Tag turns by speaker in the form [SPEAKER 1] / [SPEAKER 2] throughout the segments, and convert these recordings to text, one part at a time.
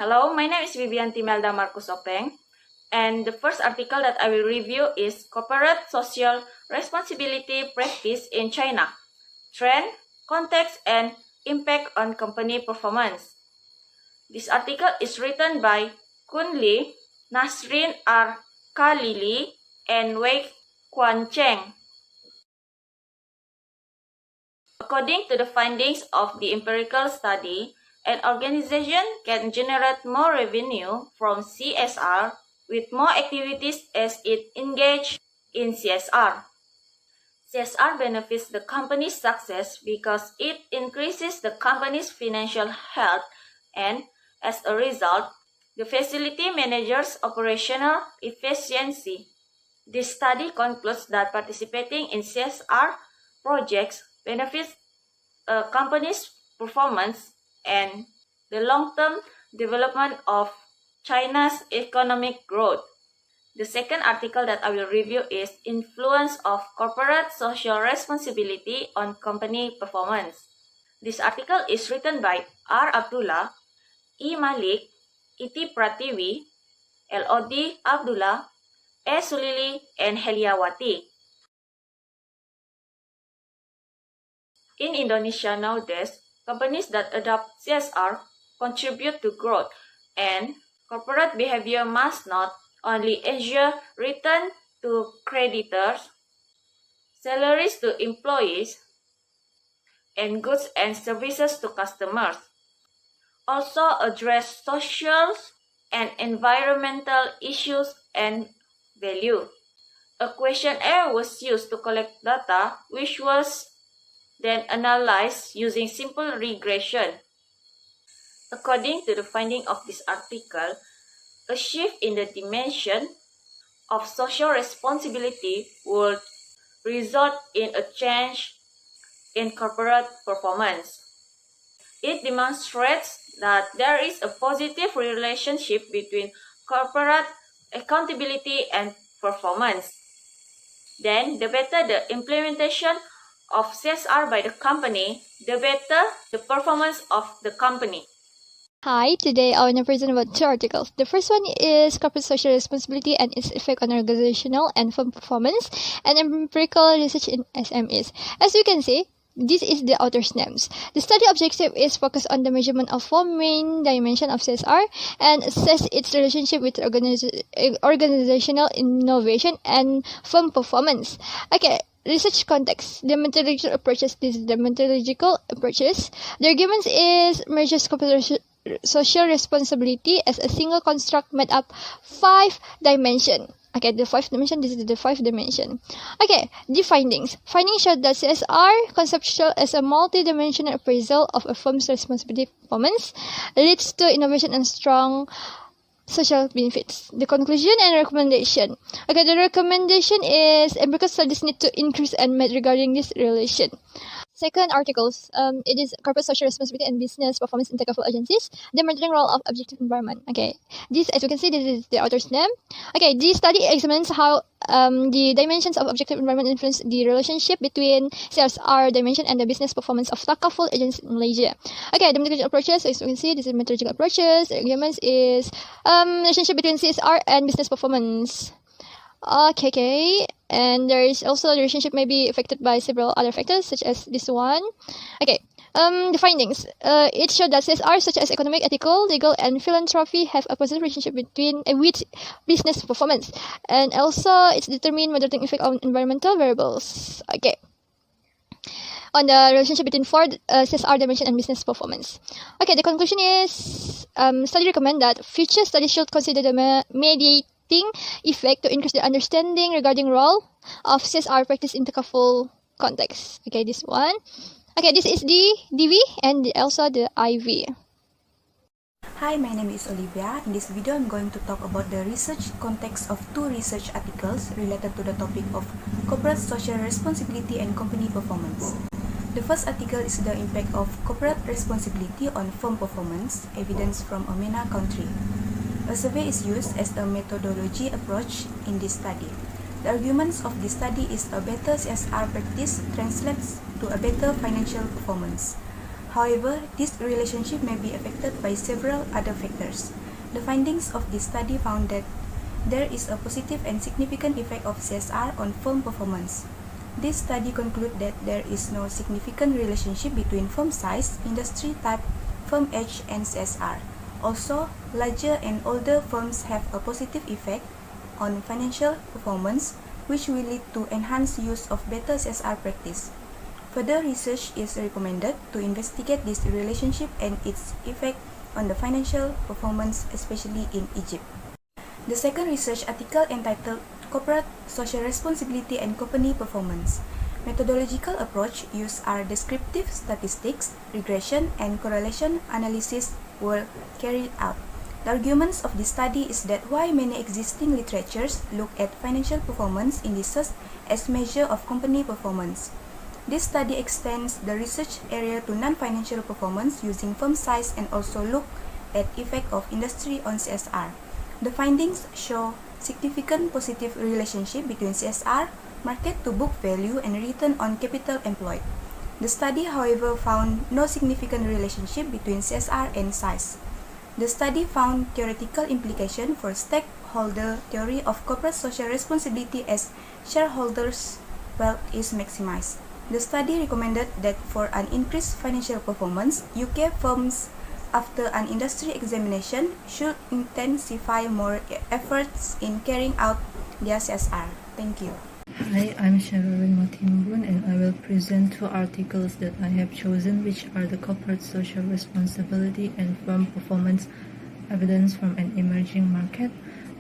[SPEAKER 1] Hello, my name is Vivianti Melda Marcus Openg, and the first article that I will review is Corporate Social Responsibility Practice in China, Trend, Context, and Impact on Company Performance. This article is written by Kun Li, Nasrin R. Khalili, and Wei Quan Cheng. According to the findings of the empirical study, an organization can generate more revenue from CSR with more activities as it engages in CSR. CSR benefits the company's success because it increases the company's financial health and, as a result, the facility manager's operational efficiency. This study concludes that participating in CSR projects benefits a company's performance and the long-term development of China's economic growth. The second article that I will review is Influence of Corporate Social Responsibility on Company Performance. This article is written by R. Abdullah, E. Malik, Iti Prativi, L.O.D. Abdullah, E. Sulili, and Heliawati. In Indonesia nowadays, companies that adopt CSR contribute to growth, and corporate behavior must not only ensure return to creditors, salaries to employees, and goods and services to customers, also address social and environmental issues and value. A questionnaire was used to collect data, which was then analyzed using simple regression. According to the finding of this article, a shift in the dimension of social responsibility would result in a change in corporate performance. It demonstrates that there is a positive relationship between corporate accountability and performance. Then, the better the implementation of CSR by the company, the better the performance of the company.
[SPEAKER 2] Hi, today I want to present about two articles. The first one is Corporate Social Responsibility and its Effect on Organizational and Firm Performance, and empirical research in SMEs. As you can see, this is the author's names. The study objective is focused on the measurement of four main dimensions of CSR and assess its relationship with organizational innovation and firm performance. Okay. Research context. The methodological approaches. This is the methodological approaches. The argument is measures corporate social responsibility as a single construct made up 5 dimensions. Okay, the 5 dimension. This is the 5 dimension. Okay, the findings. Findings show that CSR, conceptual as a multi-dimensional appraisal of a firm's responsibility performance, leads to innovation and strong social benefits. The conclusion and recommendation. Okay, the recommendation is empirical studies need to increase and met regarding this relation. Second articles, it is corporate social responsibility and business performance in technical agencies, the monitoring role of objective environment. Okay, this, as you can see, this is the author's name. Okay, this study examines how the dimensions of objective environment influence the relationship between CSR dimension and the business performance of Takaful agencies in Malaysia. Okay, the methodological approaches, as you can see, this is methodological approaches. The arguments is relationship between CSR and business performance. Okay, and there is also the relationship may be affected by several other factors such as this one. Okay, the findings. It showed that CSR such as economic, ethical, legal, and philanthropy have a positive relationship with business performance, and also it's determined moderating effect on environmental variables. Okay. On the relationship between 4 CSR dimension and business performance. Okay, the conclusion is study recommend that future studies should consider the mediating effect to increase the understanding regarding role of CSR practice in the full context. Okay, this one. Okay, this is the DV and also the IV.
[SPEAKER 3] Hi, my name is Olivia. In this video, I'm going to talk about the research context of 2 research articles related to the topic of corporate social responsibility and company performance. The first article is the impact of corporate responsibility on firm performance, evidence from a MENA country. A survey is used as a methodology approach in this study. The arguments of this study is a better CSR practice translates to a better financial performance. However, this relationship may be affected by several other factors. The findings of this study found that there is a positive and significant effect of CSR on firm performance. This study concludes that there is no significant relationship between firm size, industry type, firm age, and CSR. Also, larger and older firms have a positive effect on financial performance, which will lead to enhanced use of better CSR practice. Further research is recommended to investigate this relationship and its effect on the financial performance, especially in Egypt. The second research article entitled Corporate Social Responsibility and Company Performance. Methodological approach used are descriptive statistics, regression, and correlation analysis were carried out. The arguments of this study is that while many existing literatures look at financial performance indices as measure of company performance, this study extends the research area to non-financial performance using firm size and also look at effect of industry on CSR. The findings show significant positive relationship between CSR, market to book value, and return on capital employed. The study, however, found no significant relationship between CSR and size. The study found theoretical implication for stakeholder theory of corporate social responsibility as shareholders' wealth is maximized. The study recommended that for an increased financial performance, UK firms after an industry examination should intensify more efforts in carrying out their CSR. Thank you.
[SPEAKER 4] Hi, I'm Sherilyn Motimbun and I will present two articles that I have chosen, which are the Corporate Social Responsibility and Firm Performance Evidence from an Emerging Market,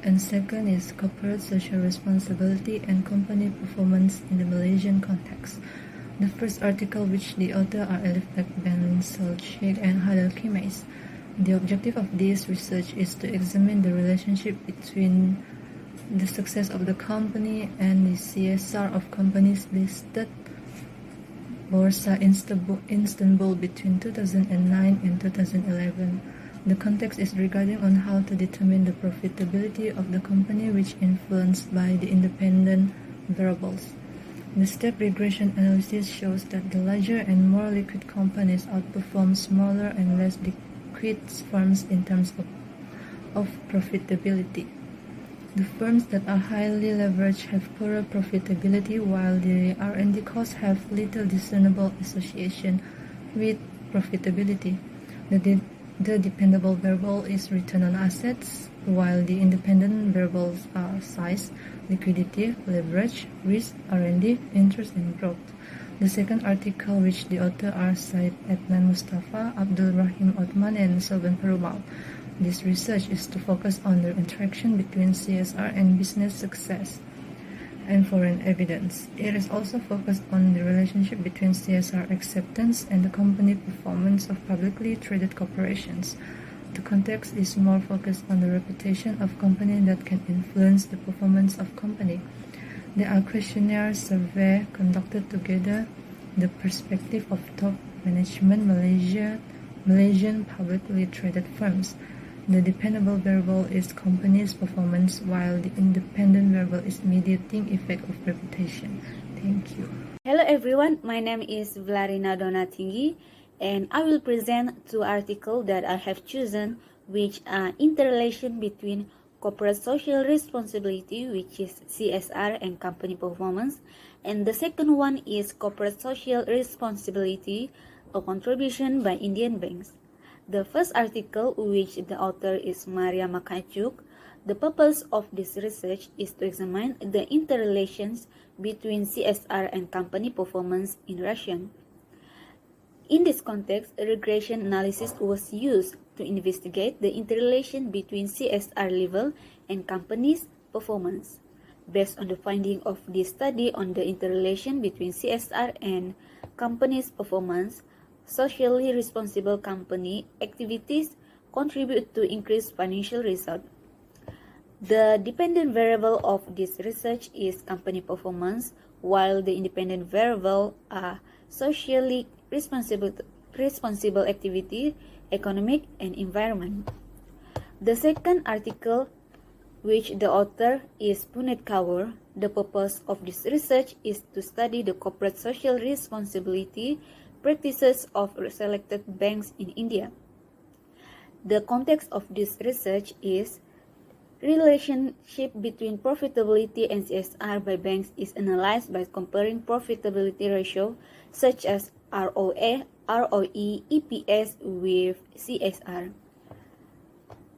[SPEAKER 4] and second is Corporate Social Responsibility and Company Performance in the Malaysian Context. The first article, which the author are Elifek Ben Selchik and Hadel Kimes. The objective of this research is to examine the relationship between the success of the company and the CSR of companies listed Borsa Istanbul between 2009 and 2011. The context is regarding on how to determine the profitability of the company, which influenced by the independent variables. The step regression analysis shows that the larger and more liquid companies outperform smaller and less liquid firms in terms of profitability. The firms that are highly leveraged have poorer profitability, while the R&D costs have little discernible association with profitability. The dependable variable is return on assets, while the independent variables are size, liquidity, leverage, risk, R&D, interest, and growth. The second article, which the author are Said Adnan Mustafa, Abdul Rahim Othman, and Soben Perumal. This research is to focus on the interaction between CSR and business success and foreign evidence. It is also focused on the relationship between CSR acceptance and the company performance of publicly traded corporations. The context is more focused on the reputation of company that can influence the performance of company. There are questionnaire survey conducted together the perspective of top management Malaysian publicly traded firms. The dependable variable is company's performance, while the independent variable is mediating effect of reputation. Thank you.
[SPEAKER 5] Hello everyone, my name is Vlarina Donatinggi and I will present two articles that I have chosen, which are interrelation between corporate social responsibility, which is CSR, and company performance, and the second one is corporate social responsibility, a contribution by Indian banks. The first article, which the author is Maria Makachuk, the purpose of this research is to examine the interrelations between CSR and company performance in Russia. In this context, a regression analysis was used to investigate the interrelation between CSR level and companies' performance. Based on the finding of this study on the interrelation between CSR and companies' performance, socially responsible company activities contribute to increased financial results. The dependent variable of this research is company performance, while the independent variable are socially responsible activity, economic, and environment. The second article, which the author is Puneet Kaur, the purpose of this research is to study the corporate social responsibility practices of selected banks in India. The context of this research is relationship between profitability and CSR by banks is analyzed by comparing profitability ratio such as ROA, ROE, EPS with CSR.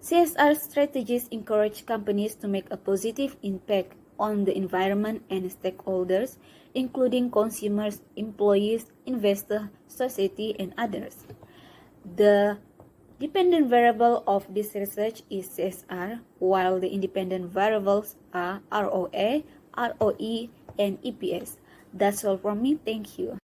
[SPEAKER 5] CSR strategies encourage companies to make a positive impact on the environment and stakeholders, including consumers, employees, investors, society, and others. The dependent variable of this research is CSR, while the independent variables are ROA, ROE, and EPS. That's all from me. Thank you.